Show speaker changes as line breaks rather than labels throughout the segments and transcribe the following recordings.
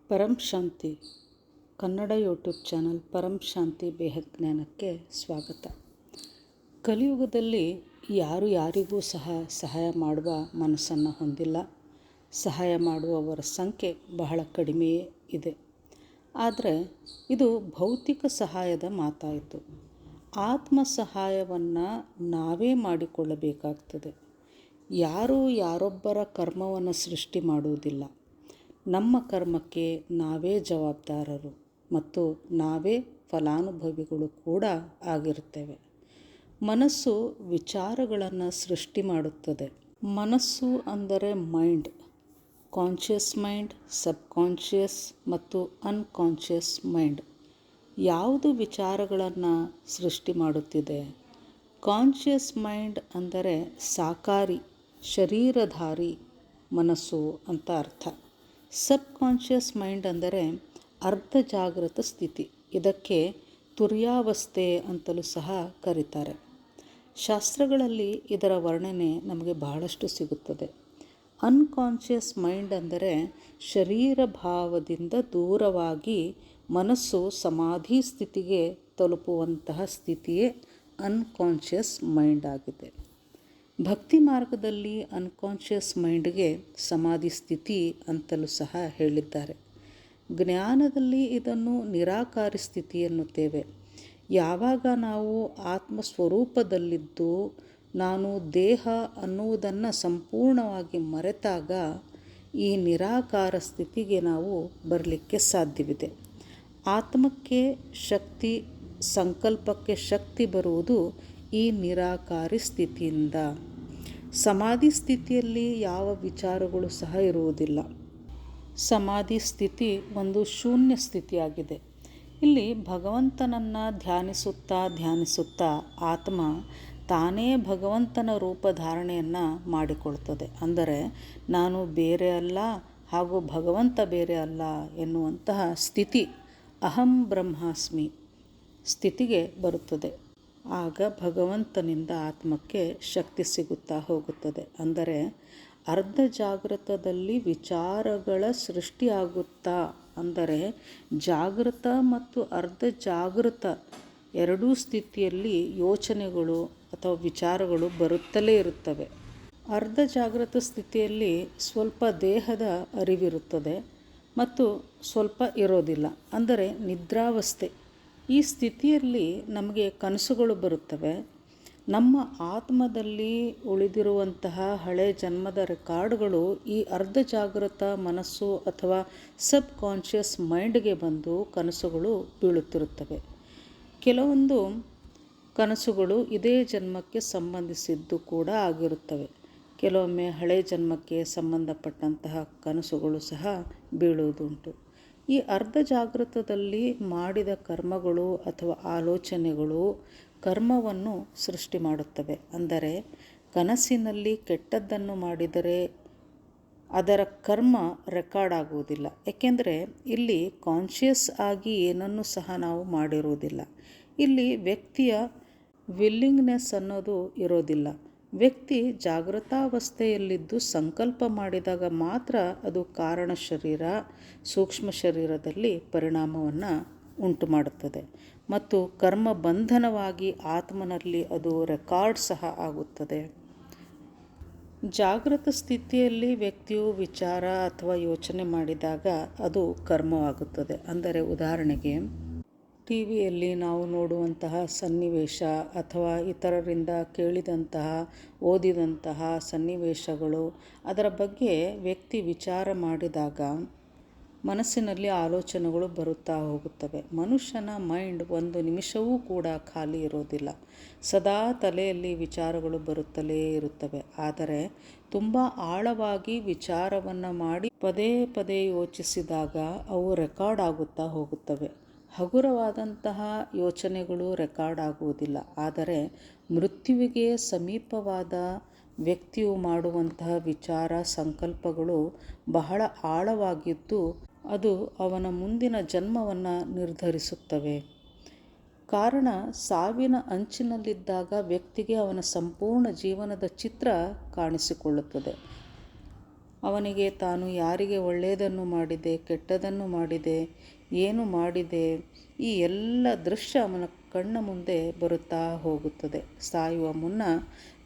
ಪರಂ ಶಾಂತಿ Kannada YouTube channel ಪರಂ ಶಾಂತಿ ಬೇಹದ್ ಜ್ಞಾನಕ್ಕೆ ಸ್ವಾಗತ. ಕಲಿಯುಗದಲ್ಲಿ ಯಾರು ಯಾರಿಗೂ ಸಹಾಯ ಮಾಡುವ ಮನಸ್ಸನ್ನು ಹೊಂದಿಲ್ಲ. ಸಹಾಯ ಮಾಡುವವರ ಸಂಖ್ಯೆ ಬಹಳ ಕಡಿಮೆಯೇ ಇದೆ. ಆದರೆ ಇದು ಭೌತಿಕ ಸಹಾಯದ ಮಾತಾಯಿತು. ಆತ್ಮ ಸಹಾಯವನ್ನು ನಾವೇ ಮಾಡಿಕೊಳ್ಳಬೇಕಾಗ್ತದೆ. ಯಾರೂ ಯಾರೊಬ್ಬರ ಕರ್ಮವನ್ನು ಸೃಷ್ಟಿ ಮಾಡುವುದಿಲ್ಲ. ನಮ್ಮ ಕರ್ಮಕ್ಕೆ ನಾವೇ ಜವಾಬ್ದಾರರು ಮತ್ತು ನಾವೇ ಫಲಾನುಭವಿಗಳು ಕೂಡ ಆಗಿರುತ್ತೇವೆ. ಮನಸ್ಸು ವಿಚಾರಗಳನ್ನು ಸೃಷ್ಟಿ ಮಾಡುತ್ತದೆ. ಮನಸ್ಸು ಅಂದರೆ ಮೈಂಡ್, ಕಾನ್ಷಿಯಸ್ ಮೈಂಡ್, ಸಬ್ಕಾನ್ಷಿಯಸ್ ಮತ್ತು ಅನ್ಕಾನ್ಷಿಯಸ್ ಮೈಂಡ್. ಯಾವುದು ವಿಚಾರಗಳನ್ನು ಸೃಷ್ಟಿ ಮಾಡುತ್ತಿದೆ? ಕಾನ್ಷಿಯಸ್ ಮೈಂಡ್ ಅಂದರೆ ಸಾಕಾರಿ, ಶರೀರಧಾರಿ ಮನಸ್ಸು ಅಂತ ಅರ್ಥ. ಸಬ್ಕಾನ್ಷಿಯಸ್ ಮೈಂಡ್ ಅಂದರೆ ಅರ್ಧ ಜಾಗೃತ ಸ್ಥಿತಿ. ಇದಕ್ಕೆ ತುರ್ಯಾವಸ್ಥೆ ಅಂತಲೂ ಸಹ ಕರೀತಾರೆ. ಶಾಸ್ತ್ರಗಳಲ್ಲಿ ಇದರ ವರ್ಣನೆ ನಮಗೆ ಬಹಳಷ್ಟು ಸಿಗುತ್ತದೆ. ಅನ್ಕಾನ್ಷಿಯಸ್ ಮೈಂಡ್ ಅಂದರೆ ಶರೀರ ಭಾವದಿಂದ ದೂರವಾಗಿ ಮನಸ್ಸು ಸಮಾಧಿ ಸ್ಥಿತಿಗೆ ತಲುಪುವಂತಹ ಸ್ಥಿತಿಯೇ ಅನ್ಕಾನ್ಷಿಯಸ್ ಮೈಂಡ್ ಆಗಿದೆ. ಭಕ್ತಿ ಮಾರ್ಗದಲ್ಲಿ ಅನ್ಕಾನ್ಷಿಯಸ್ ಮೈಂಡ್ಗೆ ಸಮಾಧಿ ಸ್ಥಿತಿ ಅಂತಲೂ ಸಹ ಹೇಳಿದ್ದಾರೆ. ಜ್ಞಾನದಲ್ಲಿ ಇದನ್ನು ನಿರಾಕಾರಿ ಸ್ಥಿತಿ ಎನ್ನುತ್ತೇವೆ. ಯಾವಾಗ ನಾವು ಆತ್ಮಸ್ವರೂಪದಲ್ಲಿದ್ದು ನಾನು ದೇಹ ಅನ್ನುವುದನ್ನು ಸಂಪೂರ್ಣವಾಗಿ ಮರೆತಾಗ ಈ ನಿರಾಕಾರ ಸ್ಥಿತಿಗೆ ನಾವು ಬರಲಿಕ್ಕೆ ಸಾಧ್ಯವಿದೆ. ಆತ್ಮಕ್ಕೆ ಶಕ್ತಿ, ಸಂಕಲ್ಪಕ್ಕೆ ಶಕ್ತಿ ಬರುವುದು ಈ ನಿರಾಕಾರಿ ಸ್ಥಿತಿಯಿಂದ. ಸಮಾಧಿ ಸ್ಥಿತಿಯಲ್ಲಿ ಯಾವ ವಿಚಾರಗಳು ಸಹ ಇರುವುದಿಲ್ಲ. ಸಮಾಧಿ ಸ್ಥಿತಿ ಒಂದು ಶೂನ್ಯ ಸ್ಥಿತಿಯಾಗಿದೆ. ಇಲ್ಲಿ ಭಗವಂತನನ್ನು ಧ್ಯಾನಿಸುತ್ತಾ ಆತ್ಮ ತಾನೇ ಭಗವಂತನ ರೂಪಧಾರಣೆಯನ್ನು ಮಾಡಿಕೊಳ್ತದೆ. ಅಂದರೆ ನಾನು ಬೇರೆ ಅಲ್ಲ ಹಾಗೂ ಭಗವಂತ ಬೇರೆ ಅಲ್ಲ ಎನ್ನುವಂತಹ ಸ್ಥಿತಿ, ಅಹಂ ಬ್ರಹ್ಮಾಸ್ಮಿ ಸ್ಥಿತಿಗೆ ಬರುತ್ತದೆ. ಆಗ ಭಗವಂತನಿಂದ ಆತ್ಮಕ್ಕೆ ಶಕ್ತಿ ಸಿಗುತ್ತಾ ಹೋಗುತ್ತದೆ. ಅಂದರೆ ಅರ್ಧ ಜಾಗೃತದಲ್ಲಿ ವಿಚಾರಗಳ ಸೃಷ್ಟಿಯಾಗುತ್ತಾ, ಅಂದರೆ ಜಾಗೃತ ಮತ್ತು ಅರ್ಧ ಜಾಗೃತ ಎರಡೂ ಸ್ಥಿತಿಯಲ್ಲಿ ಯೋಚನೆಗಳು ಅಥವಾ ವಿಚಾರಗಳು ಬರುತ್ತಲೇ ಇರುತ್ತವೆ. ಅರ್ಧ ಜಾಗೃತ ಸ್ಥಿತಿಯಲ್ಲಿ ಸ್ವಲ್ಪ ದೇಹದ ಅರಿವಿರುತ್ತದೆ ಮತ್ತು ಸ್ವಲ್ಪ ಇರೋದಿಲ್ಲ, ಅಂದರೆ ನಿದ್ರಾವಸ್ಥೆ. ಈ ಸ್ಥಿತಿಯಲ್ಲಿ ನಮಗೆ ಕನಸುಗಳು ಬರುತ್ತವೆ. ನಮ್ಮ ಆತ್ಮದಲ್ಲಿ ಉಳಿದಿರುವಂತಹ ಹಳೆ ಜನ್ಮದ ರೆಕಾರ್ಡ್ಗಳು ಈ ಅರ್ಧ ಜಾಗೃತ ಮನಸ್ಸು ಅಥವಾ ಸಬ್ ಕಾನ್ಷಿಯಸ್ ಮೈಂಡ್ಗೆ ಬಂದು ಕನಸುಗಳು ಬೀಳುತ್ತಿರುತ್ತವೆ. ಕೆಲವೊಂದು ಕನಸುಗಳು ಇದೇ ಜನ್ಮಕ್ಕೆ ಸಂಬಂಧಿಸಿದ್ದು ಕೂಡ ಆಗಿರುತ್ತವೆ. ಕೆಲವೊಮ್ಮೆ ಹಳೆ ಜನ್ಮಕ್ಕೆ ಸಂಬಂಧಪಟ್ಟಂತಹ ಕನಸುಗಳು ಸಹ ಬೀಳುವುದುಂಟು. ಈ ಅರ್ಧ ಜಾಗೃತದಲ್ಲಿ ಮಾಡಿದ ಕರ್ಮಗಳು ಅಥವಾ ಆಲೋಚನೆಗಳು ಕರ್ಮವನ್ನು ಸೃಷ್ಟಿ ಮಾಡುತ್ತವೆ. ಅಂದರೆ ಕನಸಿನಲ್ಲಿ ಕೆಟ್ಟದ್ದನ್ನು ಮಾಡಿದರೆ ಅದರ ಕರ್ಮ ರೆಕಾರ್ಡ್ ಆಗುವುದಿಲ್ಲ. ಏಕೆಂದರೆ ಇಲ್ಲಿ ಕಾನ್ಷಿಯಸ್ ಆಗಿ ಏನನ್ನು ಸಹ ನಾವು ಮಾಡಿರುವುದಿಲ್ಲ. ಇಲ್ಲಿ ವ್ಯಕ್ತಿಯ ವಿಲ್ಲಿಂಗ್ನೆಸ್ ಅನ್ನೋದು ಇರೋದಿಲ್ಲ. ವ್ಯಕ್ತಿ ಜಾಗೃತಾವಸ್ಥೆಯಲ್ಲಿದ್ದು ಸಂಕಲ್ಪ ಮಾಡಿದಾಗ ಮಾತ್ರ ಅದು ಕಾರಣ ಶರೀರ, ಸೂಕ್ಷ್ಮ ಶರೀರದಲ್ಲಿ ಪರಿಣಾಮವನ್ನು ಉಂಟು ಮಾಡುತ್ತದೆ ಮತ್ತು ಕರ್ಮ ಬಂಧನವಾಗಿ ಆತ್ಮನಲ್ಲಿ ಅದು ರೆಕಾರ್ಡ್ ಸಹ ಆಗುತ್ತದೆ. ಜಾಗೃತ ಸ್ಥಿತಿಯಲ್ಲಿ ವ್ಯಕ್ತಿಯು ವಿಚಾರ ಅಥವಾ ಯೋಚನೆ ಮಾಡಿದಾಗ ಅದು ಕರ್ಮವಾಗುತ್ತದೆ. ಅಂದರೆ ಉದಾಹರಣೆಗೆ ಟಿವಿಯಲ್ಲಿ ನಾವು ನೋಡುವಂತಹ ಸನ್ನಿವೇಶ ಅಥವಾ ಇತರರಿಂದ ಕೇಳಿದಂತಹ ಓದಿದಂತಹ ಸನ್ನಿವೇಶಗಳು, ಅದರ ಬಗ್ಗೆ ವ್ಯಕ್ತಿ ವಿಚಾರ ಮಾಡಿದಾಗ ಮನಸ್ಸಿನಲ್ಲಿ ಆಲೋಚನೆಗಳು ಬರುತ್ತಾ ಹೋಗುತ್ತವೆ. ಮನುಷ್ಯನ ಮೈಂಡ್ ಒಂದು ನಿಮಿಷವೂ ಕೂಡ ಖಾಲಿ ಇರೋದಿಲ್ಲ. ಸದಾ ತಲೆಯಲ್ಲಿ ವಿಚಾರಗಳು ಬರುತ್ತಲೇ ಇರುತ್ತವೆ. ಆದರೆ ತುಂಬ ಆಳವಾಗಿ ವಿಚಾರವನ್ನು ಮಾಡಿ ಪದೇ ಪದೇ ಯೋಚಿಸಿದಾಗ ಅವು ರೆಕಾರ್ಡ್ ಆಗುತ್ತಾ ಹೋಗುತ್ತವೆ. ಹಗುರವಾದಂತಹ ಯೋಚನೆಗಳು ರೆಕಾರ್ಡ್ ಆಗುವುದಿಲ್ಲ. ಆದರೆ ಮೃತ್ಯುವಿಗೆ ಸಮೀಪವಾದ ವ್ಯಕ್ತಿಯು ಮಾಡುವಂತಹ ವಿಚಾರ, ಸಂಕಲ್ಪಗಳು ಬಹಳ ಆಳವಾಗಿದ್ದು ಅದು ಅವನ ಮುಂದಿನ ಜನ್ಮವನ್ನು ನಿರ್ಧರಿಸುತ್ತವೆ. ಕಾರಣ ಸಾವಿನ ಅಂಚಿನಲ್ಲಿದ್ದಾಗ ವ್ಯಕ್ತಿಗೆ ಅವನ ಸಂಪೂರ್ಣ ಜೀವನದ ಚಿತ್ರ ಕಾಣಿಸಿಕೊಳ್ಳುತ್ತದೆ. ಅವನಿಗೆ ತಾನು ಯಾರಿಗೆ ಒಳ್ಳೆಯದನ್ನು ಮಾಡಿದೆ, ಕೆಟ್ಟದನ್ನು ಮಾಡಿದೆ, ಏನು ಮಾಡಿದೆ, ಈ ಎಲ್ಲ ದೃಶ್ಯ ಅವನ ಕಣ್ಣ ಮುಂದೆ ಬರುತ್ತಾ ಹೋಗುತ್ತದೆ. ಸಾಯುವ ಮುನ್ನ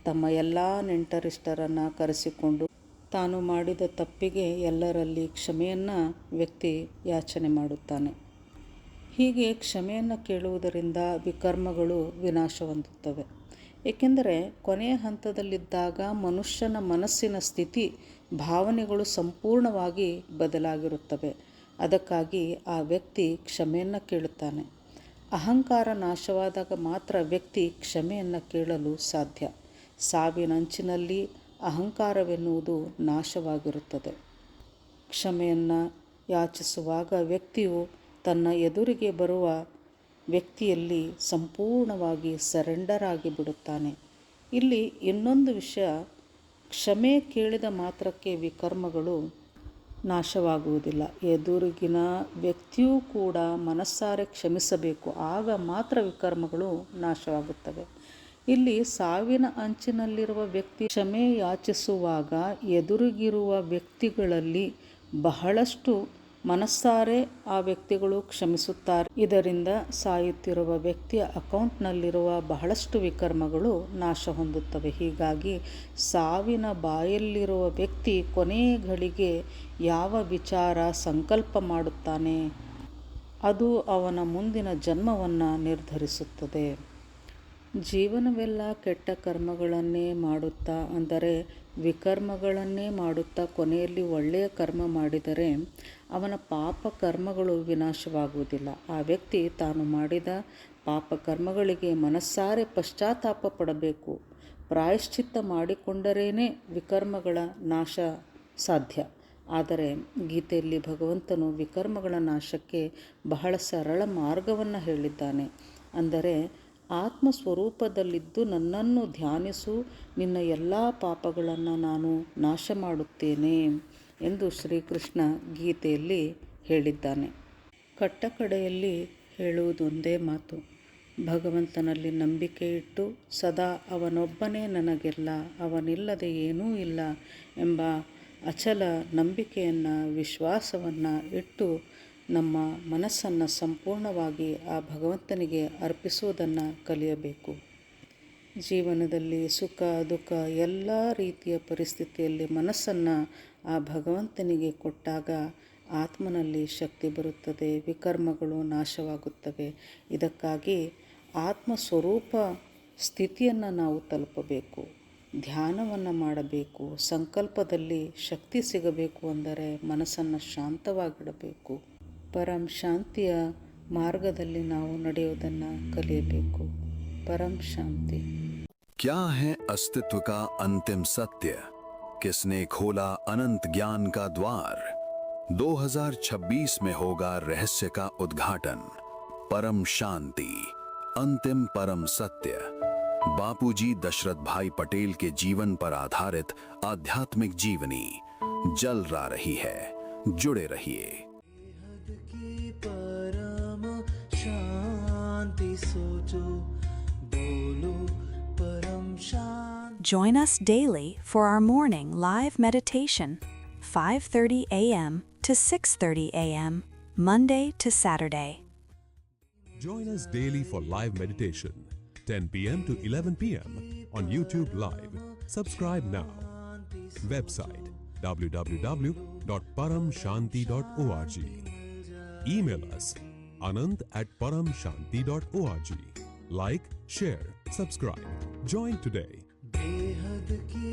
ತಮ್ಮ ಎಲ್ಲ ನೆಂಟರಿಷ್ಟರನ್ನು ಕರೆಸಿಕೊಂಡು ತಾನು ಮಾಡಿದ ತಪ್ಪಿಗೆ ಎಲ್ಲರಲ್ಲಿ ಕ್ಷಮೆಯನ್ನು ವ್ಯಕ್ತಿ ಯಾಚನೆ ಮಾಡುತ್ತಾನೆ. ಹೀಗೆ ಕ್ಷಮೆಯನ್ನು ಕೇಳುವುದರಿಂದ ವಿಕರ್ಮಗಳು ವಿನಾಶ ಹೊಂದುತ್ತವೆ. ಏಕೆಂದರೆ ಕೊನೆಯ ಹಂತದಲ್ಲಿದ್ದಾಗ ಮನುಷ್ಯನ ಮನಸ್ಸಿನ ಸ್ಥಿತಿ, ಭಾವನೆಗಳು ಸಂಪೂರ್ಣವಾಗಿ ಬದಲಾಗಿರುತ್ತವೆ. ಅದಕ್ಕಾಗಿ ಆ ವ್ಯಕ್ತಿ ಕ್ಷಮೆಯನ್ನು ಕೇಳುತ್ತಾನೆ. ಅಹಂಕಾರ ನಾಶವಾದಾಗ ಮಾತ್ರ ವ್ಯಕ್ತಿ ಕ್ಷಮೆಯನ್ನು ಕೇಳಲು ಸಾಧ್ಯ. ಸಾವಿನಂಚಿನಲ್ಲಿ ಅಹಂಕಾರವೆನ್ನುವುದು ನಾಶವಾಗಿರುತ್ತದೆ. ಕ್ಷಮೆಯನ್ನು ಯಾಚಿಸುವಾಗ ವ್ಯಕ್ತಿಯು ತನ್ನ ಎದುರಿಗೆ ಬರುವ ವ್ಯಕ್ತಿಯಲ್ಲಿ ಸಂಪೂರ್ಣವಾಗಿ ಸರೆಂಡರ್ ಆಗಿಬಿಡುತ್ತಾನೆ. ಇಲ್ಲಿ ಇನ್ನೊಂದು ವಿಷಯ, ಕ್ಷಮೆ ಕೇಳಿದ ಮಾತ್ರಕ್ಕೆ ವಿಕರ್ಮಗಳು ನಾಶವಾಗುವುದಿಲ್ಲ. ಎದುರಿಗಿನ ವ್ಯಕ್ತಿಯೂ ಕೂಡ ಮನಸ್ಸಾರೆ ಕ್ಷಮಿಸಬೇಕು, ಆಗ ಮಾತ್ರ ವಿಕರ್ಮಗಳು ನಾಶವಾಗುತ್ತವೆ. ಇಲ್ಲಿ ಸಾವಿನ ಅಂಚಿನಲ್ಲಿರುವ ವ್ಯಕ್ತಿ ಕ್ಷಮೆ ಯಾಚಿಸುವಾಗ ಎದುರಿಗಿರುವ ವ್ಯಕ್ತಿಗಳಲ್ಲಿ ಬಹಳಷ್ಟು ಮನಸ್ಸಾರೆ ಆ ವ್ಯಕ್ತಿಗಳು ಕ್ಷಮಿಸುತ್ತಾರೆ. ಇದರಿಂದ ಸಾಯುತ್ತಿರುವ ವ್ಯಕ್ತಿಯ ಅಕೌಂಟ್ನಲ್ಲಿರುವ ಬಹಳಷ್ಟು ವಿಕರ್ಮಗಳು ನಾಶ ಹೊಂದುತ್ತವೆ. ಹೀಗಾಗಿ ಸಾವಿನ ಬಾಯಲ್ಲಿರುವ ವ್ಯಕ್ತಿ ಕೊನೆಯ ಘಳಿಗೆ ಯಾವ ವಿಚಾರ ಸಂಕಲ್ಪ ಮಾಡುತ್ತಾನೆ ಅದು ಅವನ ಮುಂದಿನ ಜನ್ಮವನ್ನು ನಿರ್ಧರಿಸುತ್ತದೆ. ಜೀವನವೆಲ್ಲ ಕೆಟ್ಟ ಕರ್ಮಗಳನ್ನೇ ಮಾಡುತ್ತಾ, ಅಂದರೆ ವಿಕರ್ಮಗಳನ್ನೇ ಮಾಡುತ್ತಾ ಕೊನೆಯಲ್ಲಿ ಒಳ್ಳೆಯ ಕರ್ಮ ಮಾಡಿದರೆ ಅವನ ಪಾಪ ಕರ್ಮಗಳು ವಿನಾಶವಾಗುವುದಿಲ್ಲ. ಆ ವ್ಯಕ್ತಿ ತಾನು ಮಾಡಿದ ಪಾಪ ಕರ್ಮಗಳಿಗೆ ಮನಸ್ಸಾರೆ ಪಶ್ಚಾತ್ತಾಪ ಪಡಬೇಕು. ಪ್ರಾಯಶ್ಚಿತ್ತ ಮಾಡಿಕೊಂಡರೇನೇ ವಿಕರ್ಮಗಳ ನಾಶ ಸಾಧ್ಯ. ಆದರೆ ಗೀತೆಯಲ್ಲಿ ಭಗವಂತನು ವಿಕರ್ಮಗಳ ನಾಶಕ್ಕೆ ಬಹಳ ಸರಳ ಮಾರ್ಗವನ್ನು ಹೇಳಿದ್ದಾನೆ. ಅಂದರೆ ಆತ್ಮಸ್ವರೂಪದಲ್ಲಿದ್ದು ನನ್ನನ್ನು ಧ್ಯಾನಿಸು, ನಿನ್ನ ಎಲ್ಲ ಪಾಪಗಳನ್ನು ನಾನು ನಾಶ ಮಾಡುತ್ತೇನೆ ಎಂದು ಶ್ರೀಕೃಷ್ಣ ಗೀತೆಯಲ್ಲಿ ಹೇಳಿದ್ದಾನೆ. ಕಟ್ಟಕಡೆಯಲ್ಲಿ ಹೇಳುವುದೊಂದೇ ಮಾತು, ಭಗವಂತನಲ್ಲಿ ನಂಬಿಕೆ ಇಟ್ಟು ಸದಾ ಅವನೊಬ್ಬನೇ ನನಗೆಲ್ಲ, ಅವನಿಲ್ಲದೆ ಏನೂ ಇಲ್ಲ ಎಂಬ ಅಚಲ ನಂಬಿಕೆಯನ್ನು, ವಿಶ್ವಾಸವನ್ನು ಇಟ್ಟು ನಮ್ಮ ಮನಸ್ಸನ್ನು ಸಂಪೂರ್ಣವಾಗಿ ಆ ಭಗವಂತನಿಗೆ ಅರ್ಪಿಸುವುದನ್ನು ಕಲಿಯಬೇಕು. ಜೀವನದಲ್ಲಿ ಸುಖ ದುಃಖ ಎಲ್ಲ ರೀತಿಯ ಪರಿಸ್ಥಿತಿಯಲ್ಲಿ ಮನಸ್ಸನ್ನು ಆ ಭಗವಂತನಿಗೆ ಕೊಟ್ಟಾಗ ಆತ್ಮನಲ್ಲಿ ಶಕ್ತಿ ಬರುತ್ತದೆ, ವಿಕರ್ಮಗಳು ನಾಶವಾಗುತ್ತವೆ. ಇದಕ್ಕಾಗಿ ಆತ್ಮಸ್ವರೂಪ ಸ್ಥಿತಿಯನ್ನು ನಾವು ತಲುಪಬೇಕು, ಧ್ಯಾನವನ್ನು ಮಾಡಬೇಕು. ಸಂಕಲ್ಪದಲ್ಲಿ ಶಕ್ತಿ ಸಿಗಬೇಕು ಅಂದರೆ ಮನಸ್ಸನ್ನು ಶಾಂತವಾಗಿಡಬೇಕು. ಪರಂ ಶಾಂತಿಯ ಮಾರ್ಗದಲ್ಲಿ ನಾವು ನಡೆಯುವುದನ್ನು ಕಲಿಯಬೇಕು. परम शांति।
क्या है अस्तित्व का अंतिम सत्य? किसने खोला अनंत ज्ञान का द्वार? 2026 में होगा रहस्य का उद्घाटन। परम शांति, अंतिम परम सत्य। बापूजी दशरथ भाई पटेल के जीवन पर आधारित आध्यात्मिक जीवनी जल रा रही है। जुड़े रहिए।
परम शांति सोचो, बोलो परम शांति।
Join us daily for our morning live meditation, 5:30 a.m. to 6:30 a.m., Monday to Saturday.
Join us daily for live meditation, 10 p.m. to 11 p.m. on YouTube Live. Subscribe now. Website www.paramshanti.org. Email us anant@paramshanti.org. Like, share, subscribe. Join today.
बेहद की